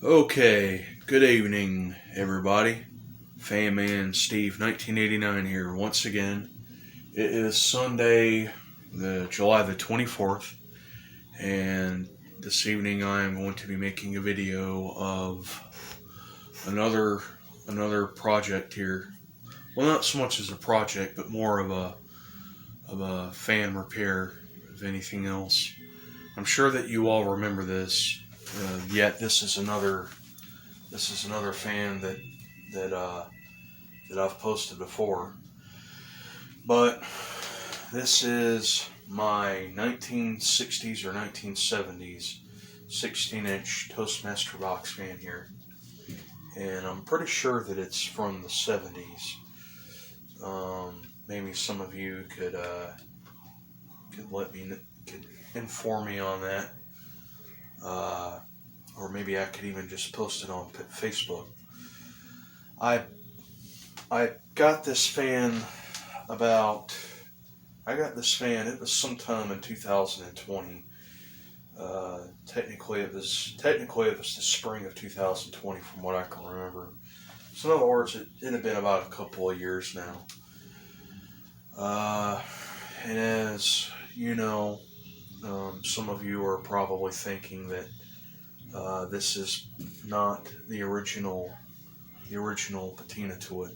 Okay, good evening, everybody. Fan Steve, 1989 here once again. It is Sunday, July the 24th, and this evening I am going to be making a video of another another project here. Well, not so much as a project, but more of a fan repair, if anything else. I'm sure that you all remember this. Yet this is another fan that uh, that I've posted before. But this is my 1960s or 1970s 16-inch Toastmaster box fan here, and I'm pretty sure that it's from the 70s. Maybe some of you could inform me on that, or maybe I could even just post it on Facebook. I I got this fan about I got this fan. It was sometime in 2020. Technically it was the spring of 2020, from what I can remember. So in other words, it had been about a couple of years now. And as you know, some of you are probably thinking that this is not the original patina to it.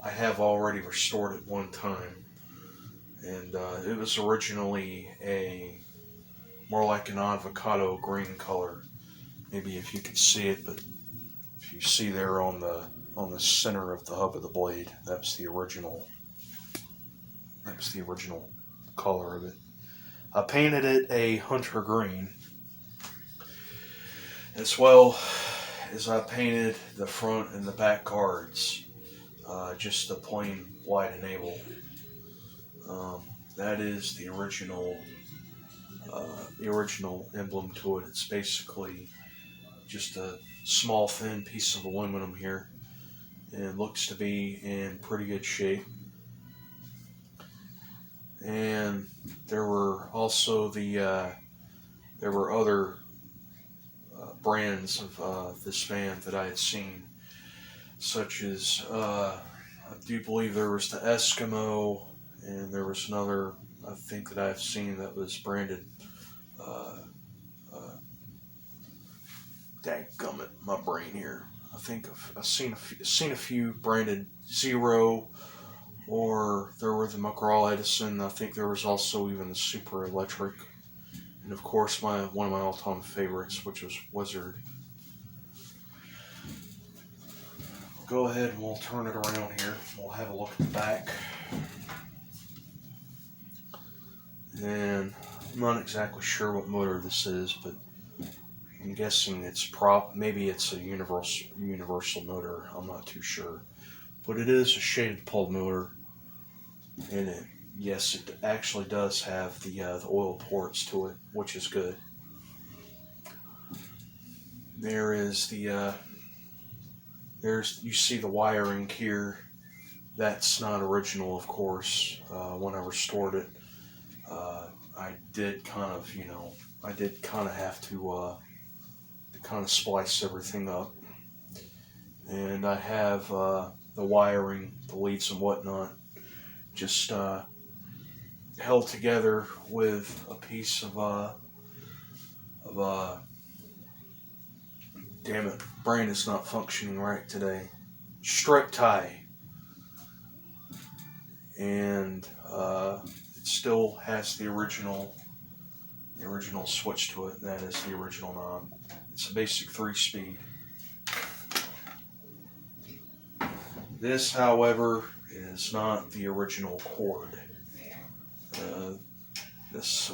I have already restored it one time, and it was originally a more like an avocado green color. Maybe if you can see it, but if you see there on the center of the hub of the blade, that's the original. That's the original color of it. I painted it a hunter green, as well as I painted the front and the back guards, just a plain white enamel. That is the original emblem to it. It's basically just a small thin piece of aluminum here, and it looks to be in pretty good shape. And there were also there were other brands of this fan that I had seen, such as I do believe there was the Eskimo, and there was another I think that I've seen that was branded. Uh, uh, Dadgummit, my brain here. I think I've seen a few branded Zero, or there were the McGraw Edison. I think there was also even the Super Electric, and of course one of my all-time favorites, which was Wizard. Go ahead and we'll turn it around here. We'll have a look at the back. And I'm not exactly sure what motor this is, but I'm guessing maybe it's a universal motor. I'm not too sure. But it is a shaded pulled motor, and yes, it actually does have the oil ports to it, which is good. There is you see the wiring here. That's not original, of course. When I restored it, I did kind of have to kind of splice everything up, and I have the wiring, the leads and whatnot, just held together with a piece of damn it, brain is not functioning right today. Strip tie, and it still has the original switch to it. That is the original knob. It's a basic 3-speed. This, however, is not the original cord. Uh, this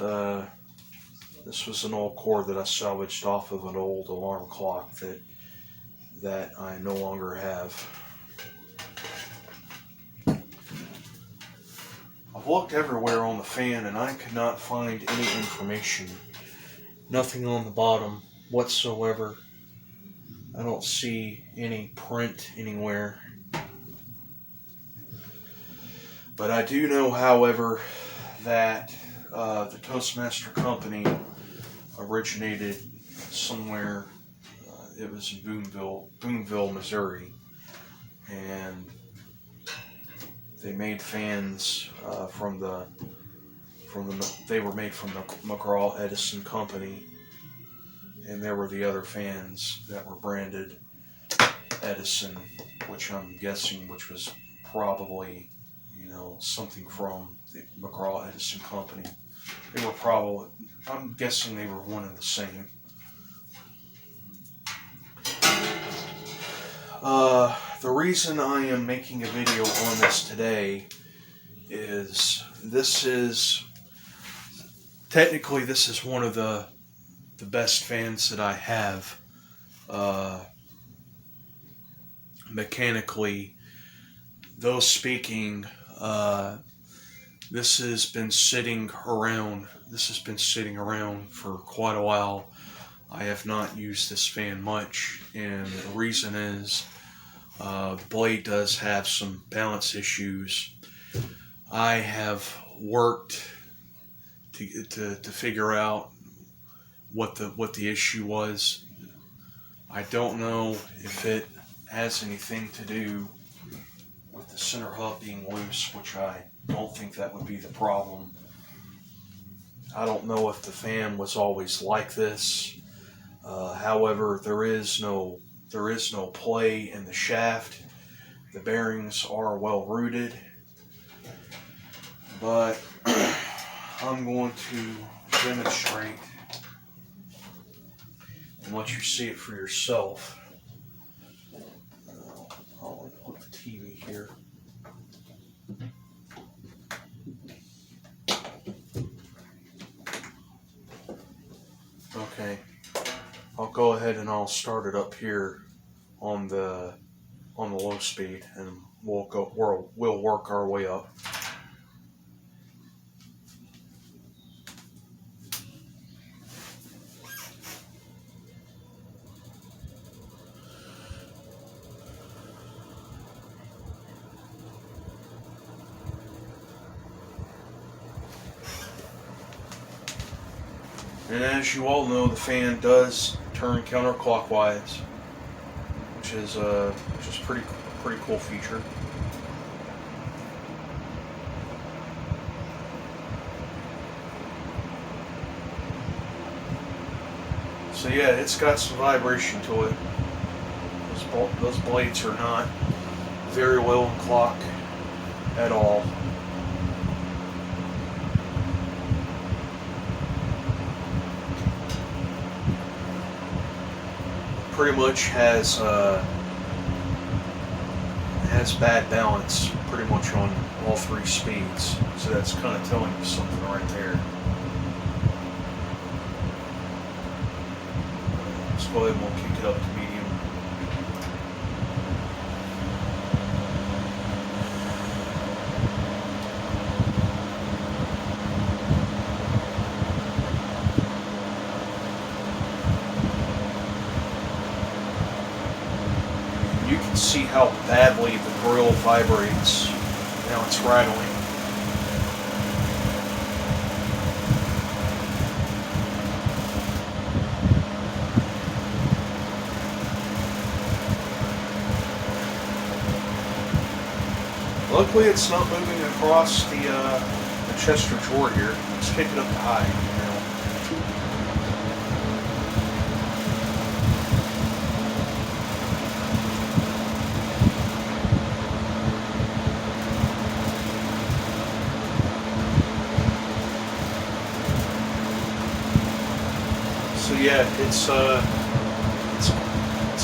this was an old cord that I salvaged off of an old alarm clock that I no longer have. I've looked everywhere on the fan, and I could not find any information. Nothing on the bottom whatsoever. I don't see any print anywhere. But I do know, however, that the Toastmaster company originated somewhere it was in Boonville, Missouri, and they made fans they were made from the McGraw Edison company, and there were the other fans that were branded Edison, which I'm guessing was probably, something from the McGraw Edison company. They were probably, I'm guessing they were one and the same. The reason I am making a video on this today is technically this is one of the best fans that I have. Mechanically, though speaking, this has been sitting around for quite a while. I have not used this fan much, and the reason is the blade does have some balance issues. I have worked to figure out what the issue was. I don't know if it has anything to do with the center hub being loose, which I don't think that would be the problem. I don't know if the fan was always like this. However, there is no play in the shaft. The bearings are well rooted, but I'm going to demonstrate and let you see it for yourself. I'll put the TV here. Okay, I'll go ahead and I'll start it up here on the low speed, and we'll work our way up. And as you all know, the fan does turn counterclockwise, which is pretty cool feature. So yeah, it's got some vibration to it. Those blades are not very well in clock at all. Pretty much has bad balance pretty much on all three speeds, so that's kind of telling you something right there. Let's go ahead and we'll kick it up to medium. You can see how badly the grill vibrates. Now it's rattling. Luckily it's not moving across the Chester drawer here. Let's kick it up to high. So yeah, it's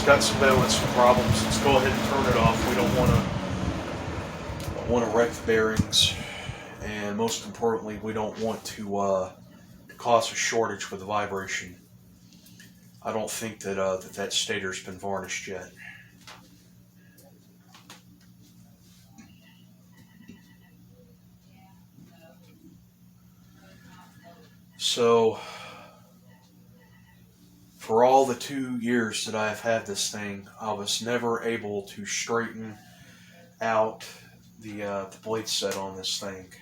got some balance problems. Let's go ahead and turn it off. We don't want to wreck the bearings, and most importantly, we don't want to cause a shortage with the vibration. I don't think that that stator's been varnished yet. So, for all the 2 years that I've had this thing, I was never able to straighten out the blade set on this thing.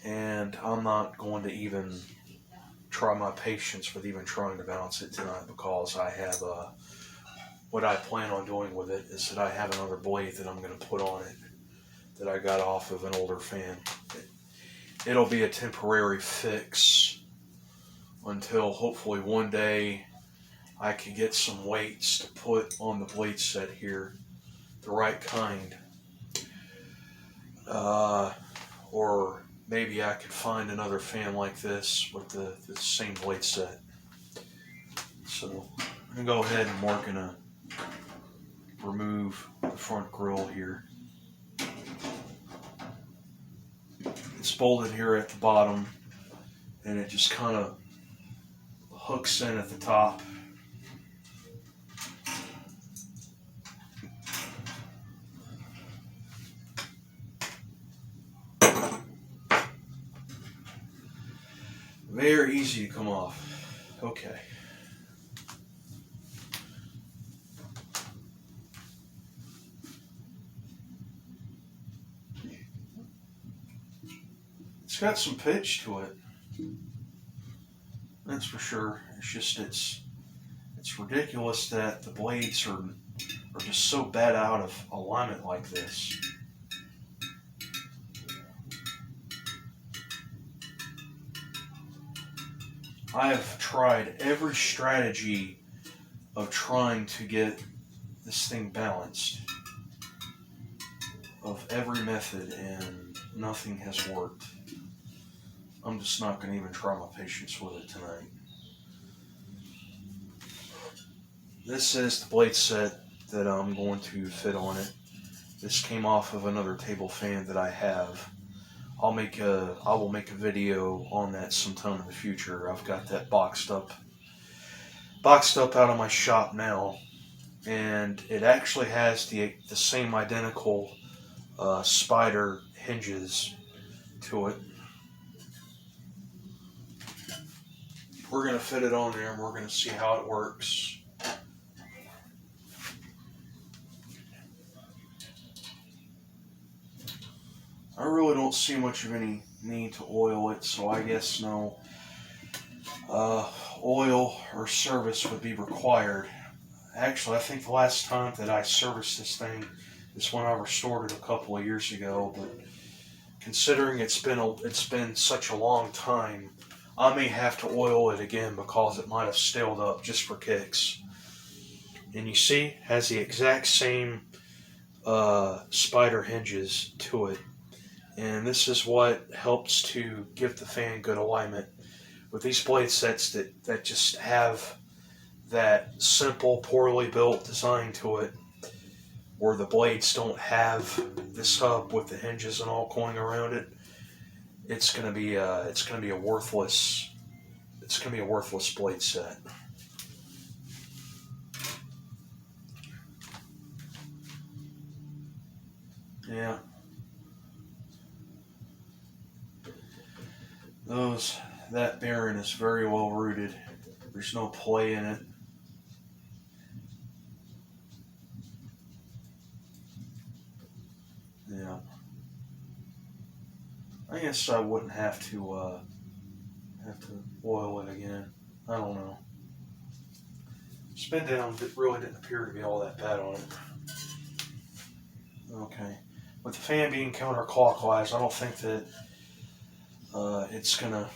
And I'm not going to even try my patience with even trying to balance it tonight, because I have what I plan on doing with it is that I have another blade that I'm going to put on it that I got off of an older fan. It'll be a temporary fix until hopefully one day I can get some weights to put on the blade set here, the right kind. Or maybe I could find another fan like this with the same blade set. So I'm going to go ahead and we're going to remove the front grill here. It's bolted here at the bottom, and it just kind of hooks in at the top. Very easy to come off. Okay. It's got some pitch to it. That's for sure. It's just it's ridiculous that the blades are just so bad out of alignment like this. I have tried every strategy of trying to get this thing balanced, of every method, and nothing has worked. I'm just not going to even try my patience with it tonight. This is the blade set that I'm going to fit on it. This came off of another table fan that I have. I will make a video on that sometime in the future. I've got that boxed up out of my shop now, and it actually has the same identical spider hinges to it. We're going to fit it on there, and we're going to see how it works. I really don't see much of any need to oil it, so I guess no oil or service would be required. Actually, I think the last time that I serviced this thing is when I restored it a couple of years ago, but considering it's been such a long time, I may have to oil it again because it might have staled up just for kicks. And you see, it has the exact same spider hinges to it. And this is what helps to give the fan good alignment. With these blade sets that just have that simple, poorly built design to it, where the blades don't have this hub with the hinges and all going around it, it's gonna be a worthless blade set. Yeah. That bearing is very well rooted. There's no play in it. Yeah. I guess I wouldn't have to oil it again. I don't know. Spin down really didn't appear to be all that bad on it. Okay. With the fan being counterclockwise, I don't think that it's gonna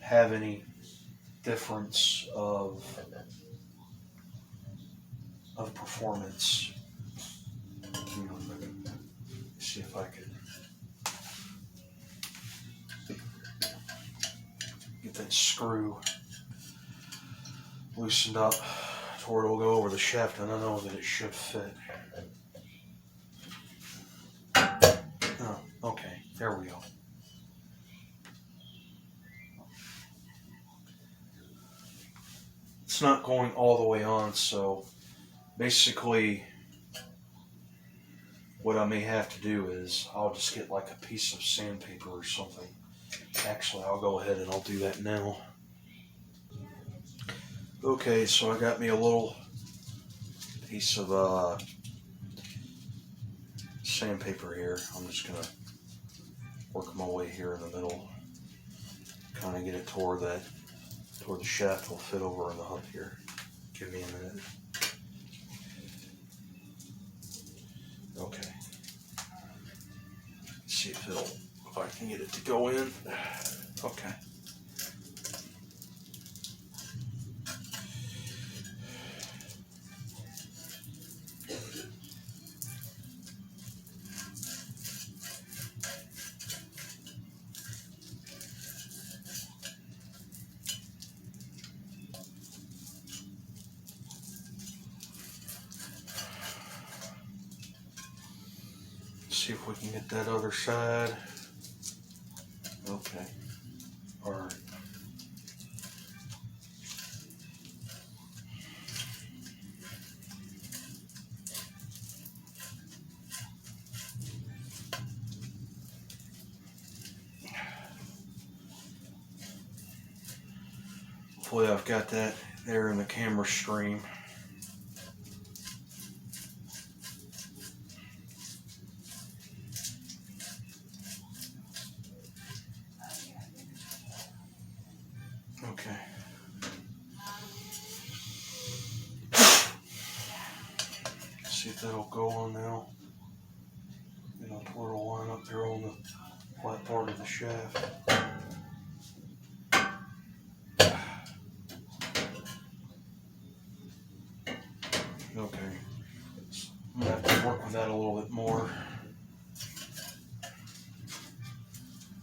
have any difference of performance. See if I could get that screw loosened up to where it'll go over the shaft, and I know that it should fit. Oh, okay, there we go. It's not going all the way on, so basically what I may have to do is I'll just get like a piece of sandpaper or something. Actually, I'll go ahead and I'll do that now. Okay, so I got me a little piece of sandpaper here. I'm just gonna work my way here in the middle, kind of get it to where where the shaft will fit over in the hub here. Give me a minute. Okay. Let's see if I can get it to go in. Okay. See if we can get that other side. Okay. All right. Hopefully I've got that there in the camera stream. Okay. See if that'll go on now. And I'll pour a line up there on the flat part of the shaft. Okay. I'm gonna have to work with that a little bit more.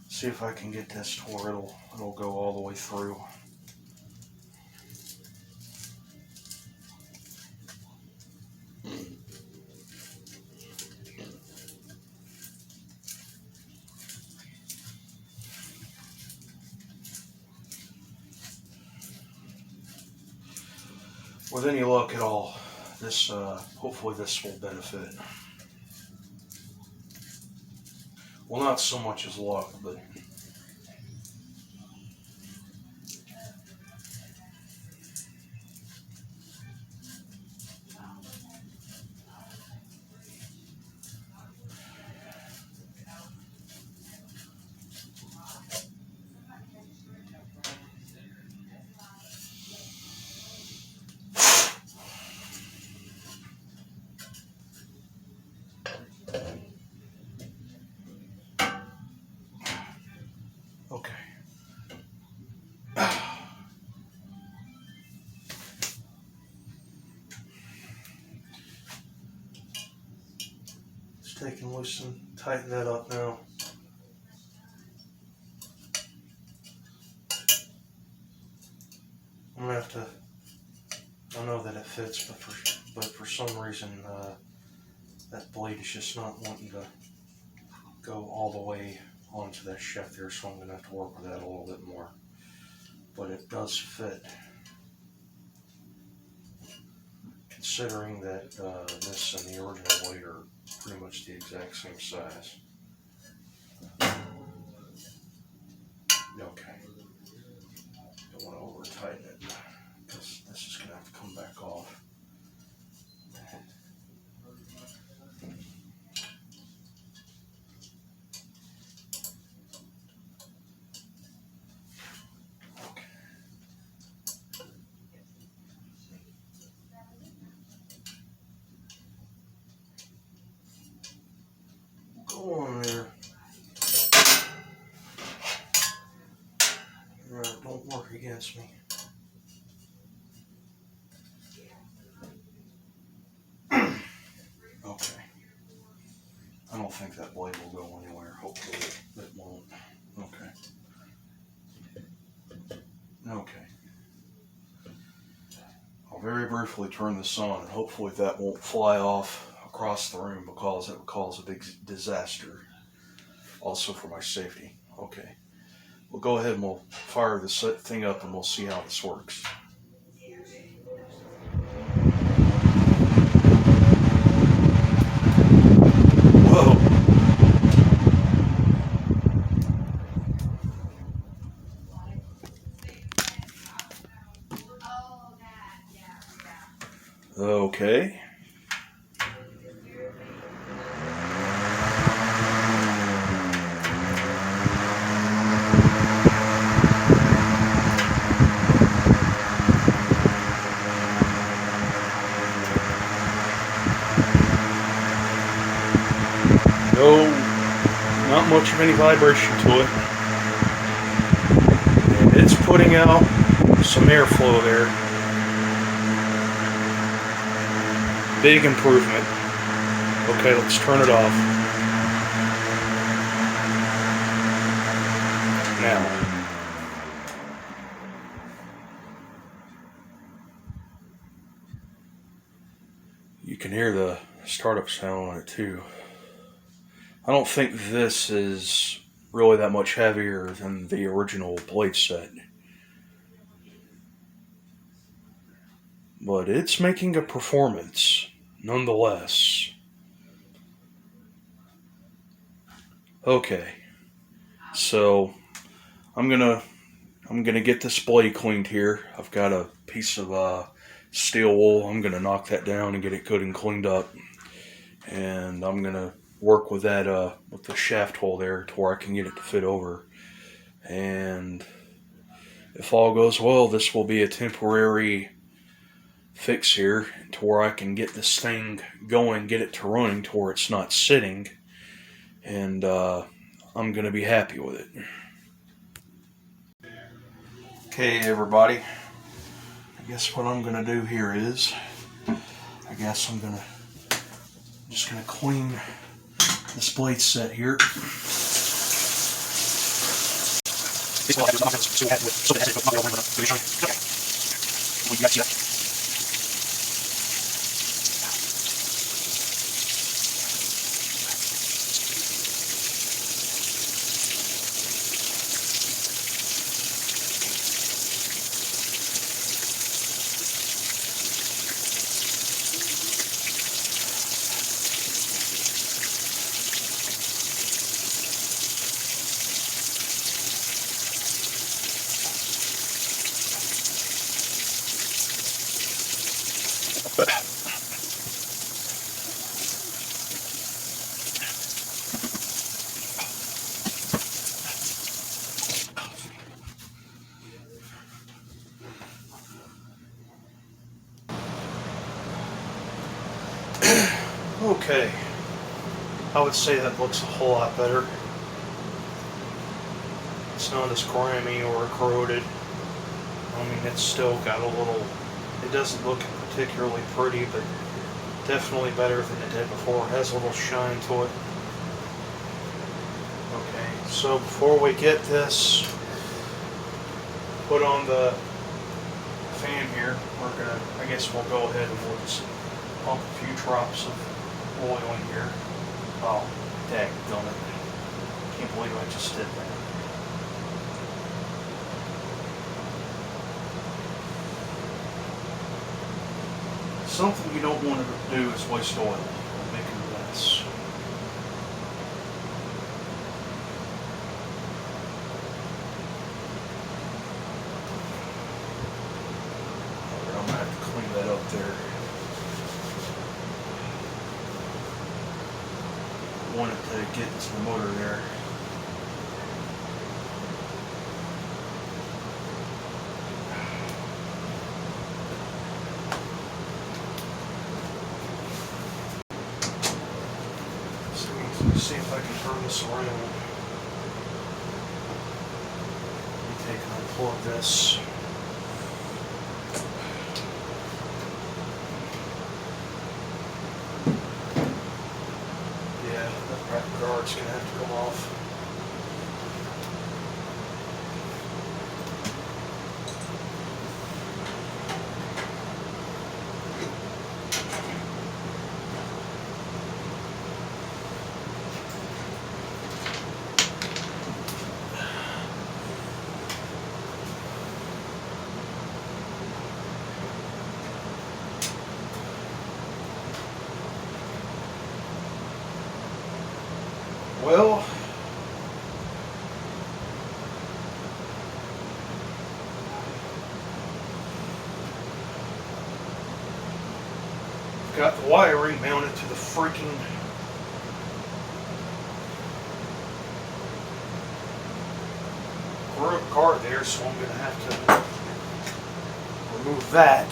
See if I can get this to where it'll go all the way through. With any luck at all, this hopefully this will benefit. Well, not so much as luck, but okay. Just taking loose and tighten that up now. I'm gonna have to. I know that it fits, but for some reason that blade is just not wanting to go all the way onto that shaft there, so I'm gonna have to work with that a little bit more. But it does fit, considering that this and the original blade are pretty much the exact same size. Okay. Don't want to over tighten it, because this is gonna have to come back off. Go on there. Right, don't work against me. Okay. I don't think that blade will go anywhere. Hopefully it won't. Okay. Okay. I'll very briefly turn this on, and hopefully that won't fly off across the room, because it would cause a big disaster. Also for my safety. Okay. We'll go ahead and we'll fire this thing up and we'll see how this works. Whoa! Okay. not much of any vibration to it. And it's putting out some airflow there. Big improvement. Okay, let's turn it off. Now, you can hear the startup sound on it too. I don't think this is really that much heavier than the original blade set, but it's making a performance nonetheless. Okay, so I'm gonna get this blade cleaned here. I've got a piece of steel wool. I'm gonna knock that down and get it good and cleaned up, and I'm gonna work with that with the shaft hole there to where I can get it to fit over. And if all goes well, this will be a temporary fix here to where I can get this thing going, get it to running to where it's not sitting, and I'm gonna be happy with it. Okay, everybody, I guess what I'm gonna do here is, I guess I'm just gonna clean this blade set here. Okay, I would say that looks a whole lot better. It's not as grimy or corroded. I mean, it's still got a little, it doesn't look particularly pretty, but definitely better than it did before. It has a little shine to it. Okay, so before we get this put on the fan here, I guess we'll go ahead and we'll just pump a few drops of oil in here. Oh, dadgummit. Can't believe I just did that. Something you don't want to do is waste oil. It'll make a mess. I'm going to have to clean that up there. I want it to get into the motor there. Let's see if I can turn this around. Let me take and unplug this. Yeah, that back guard's going to have to come off. Well, got the wiring mounted to the freaking guard there, so I'm going to have to remove that.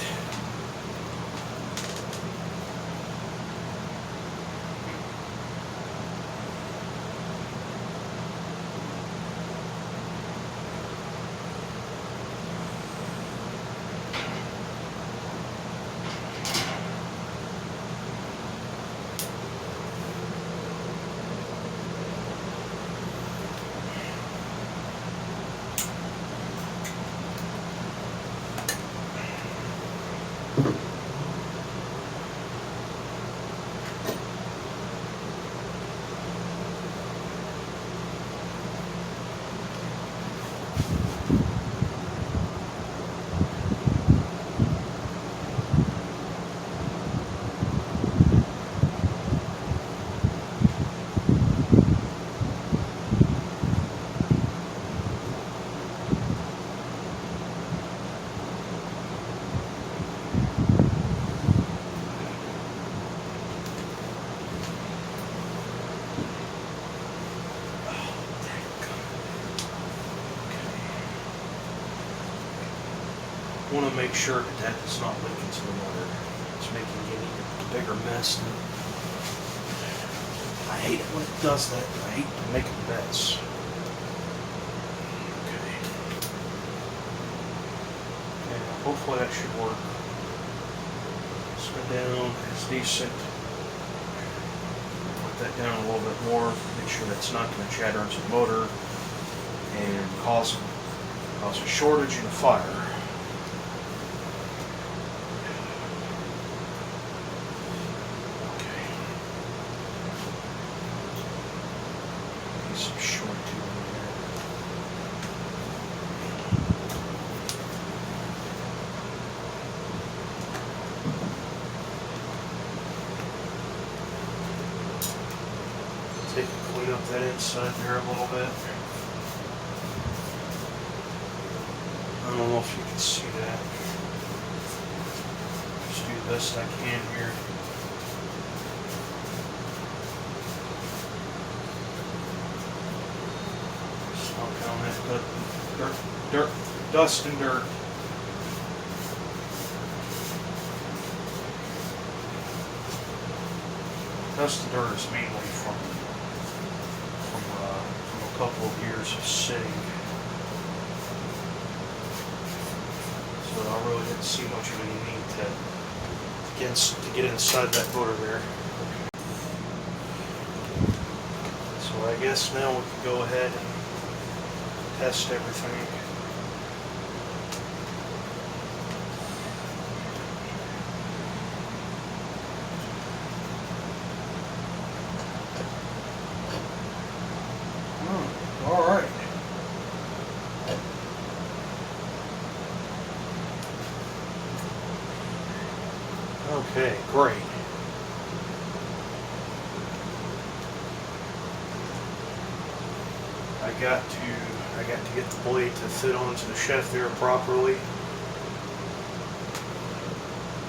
I want to make sure that that does not leak into the motor. It's making it even bigger mess. I hate it when it does that. I hate to make a mess. Okay. And hopefully that should work. Spin down is decent. Put that down a little bit more. Make sure that's not going to chatter into the motor and cause a shortage in the fire. Some short tube in there. Take and clean up that inside there a little bit. I don't know if you can see that. Just do the best I can here. On that dirt, dust and dirt. Dust and dirt is mainly from a couple of years of sitting. So I really didn't see much of any need to get inside that motor there. So I guess now we can go ahead and test everything. All right. Okay, great. I got to get the blade to fit onto the shaft there properly.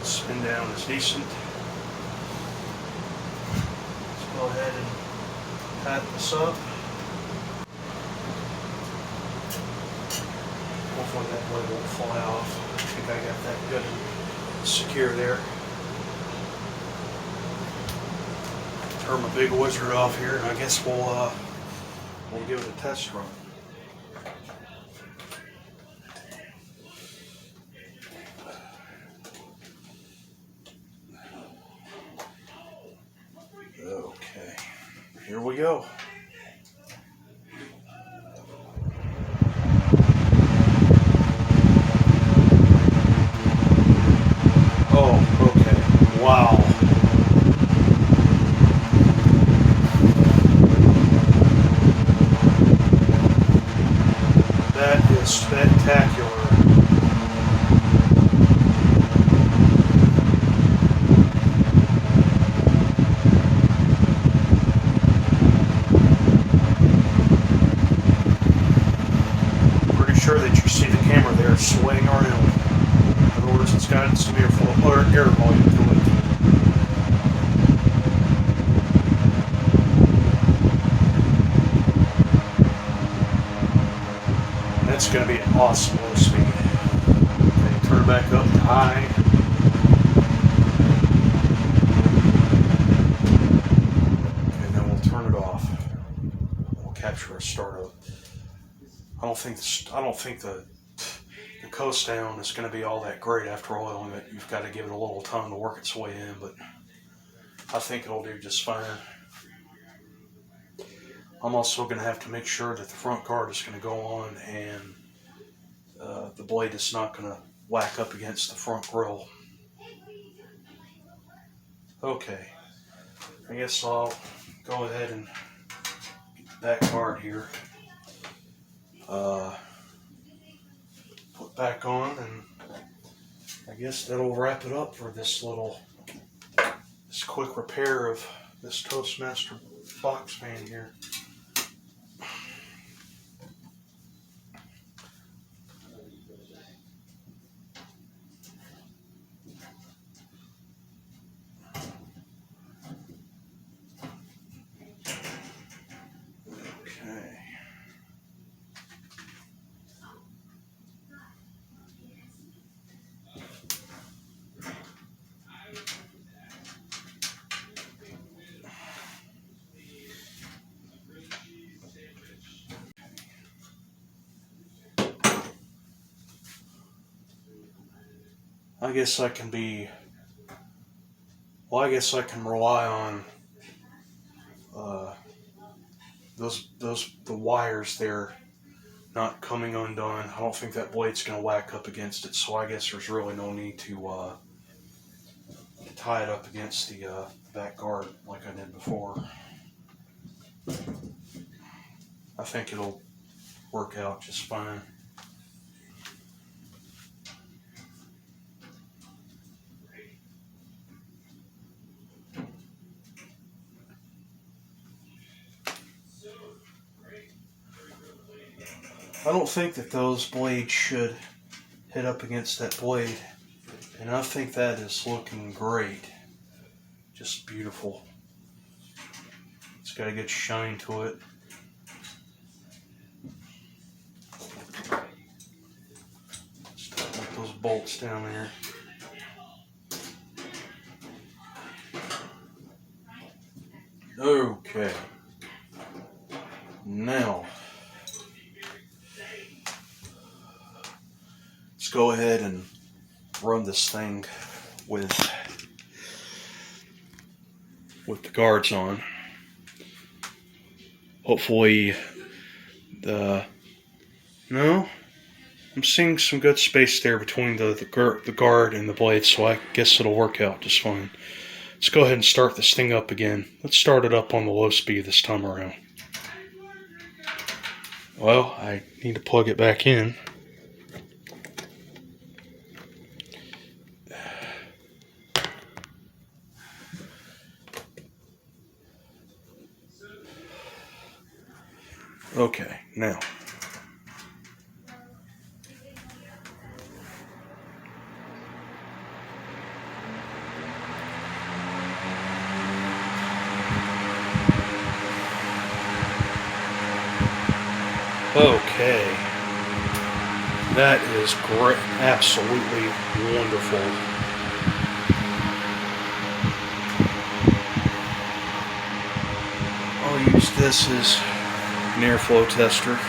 Spin down is decent. Let's go ahead and tighten this up. Hopefully that blade won't fly off. I think I got that good and secure there. Turn my big wizard off here, and I guess we'll give it a test run. Okay, here we go. Oh, okay. Wow. That is spectacular. Pretty sure that you see the camera there swaying around. In other words, it's got some air volume to it. That's going to be an awesome low speed. Okay, turn it back up to high. Okay, then we'll turn it off. We'll capture a startup. I don't think the coast down is going to be all that great after oiling it. You've got to give it a little time to work its way in, but I think it'll do just fine. I'm also going to have to make sure that the front guard is going to go on and the blade is not going to whack up against the front grille. Okay, I guess I'll go ahead and get the back guard here. Put back on, and I guess that'll wrap it up for this quick repair of this Toastmaster box fan here. Okay. I guess I can rely on the wires there not coming undone. I don't think that blade's going to whack up against it, so I guess there's really no need to tie it up against the back guard like I did before. I think it'll work out just fine. I don't think that those blades should hit up against that blade, and I think that is looking great. Just beautiful. It's got a good shine to it. Just put those bolts down there. Okay. Now, let's go ahead and run this thing with the guards on. Hopefully no, I'm seeing some good space there between the guard and the blade, so I guess it'll work out just fine. Let's go ahead and start this thing up again. Let's start it up on the low speed this time around. Well, I need to plug it back in. Okay, now. Okay. That is great. Absolutely wonderful. I'll use this as an airflow tester.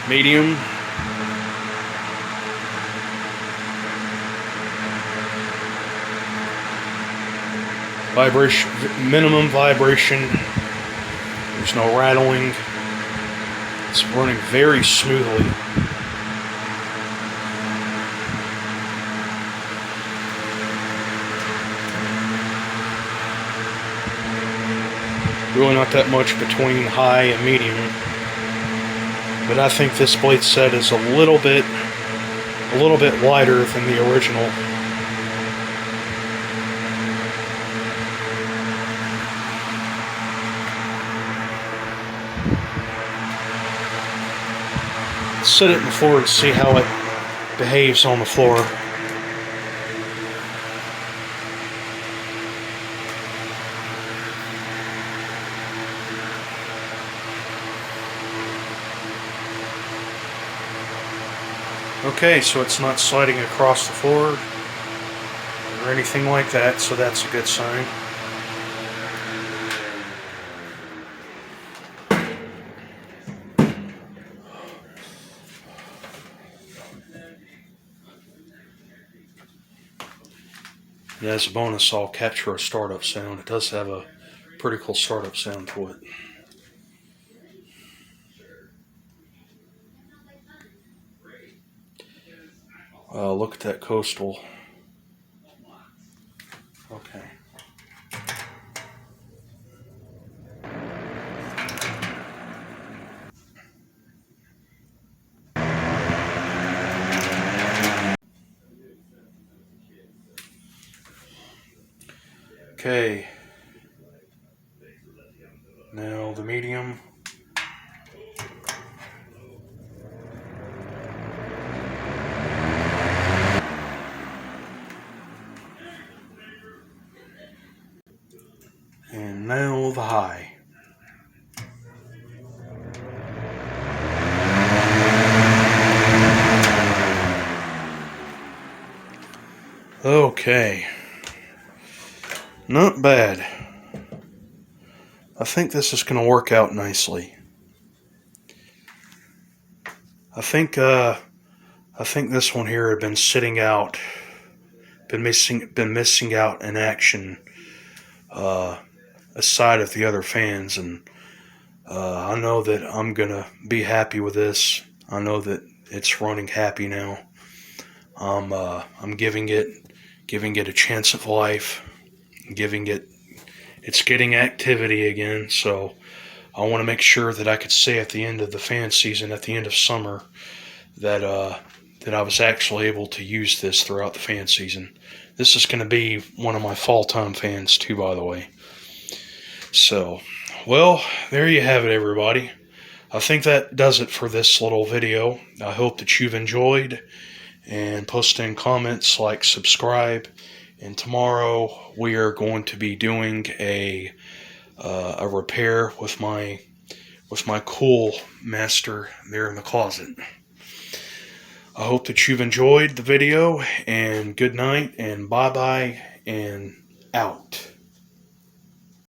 Medium. Vibration, minimum vibration. There's no rattling. It's running very smoothly. Really not that much between high and medium. But I think this blade set is a little bit lighter than the original. Set it in the floor to see how it behaves on the floor. Okay, so it's not sliding across the floor or anything like that, so that's a good sign. Yeah, as a bonus, I'll capture a startup sound. It does have a pretty cool startup sound to it. Look at that coastal. Okay. Okay. Now the medium. And now the high. Okay. Not bad. I think this is going to work out nicely. I think this one here had been sitting out, been missing out in action, aside of the other fans, and I know that I'm gonna be happy with this. I know that it's running happy now. I'm giving it a chance of life, it's getting activity again. So I want to make sure that I could say at the end of the fan season, at the end of summer, that I was actually able to use this throughout the fan season. This is going to be one of my fall-time fans too, by the way. So, well, there you have it, everybody. I think that does it for this little video. I hope that you've enjoyed, and post in comments, like, subscribe. And tomorrow we are going to be doing a repair with my cool master there in the closet. I hope that you've enjoyed the video, and good night, and bye-bye, and out.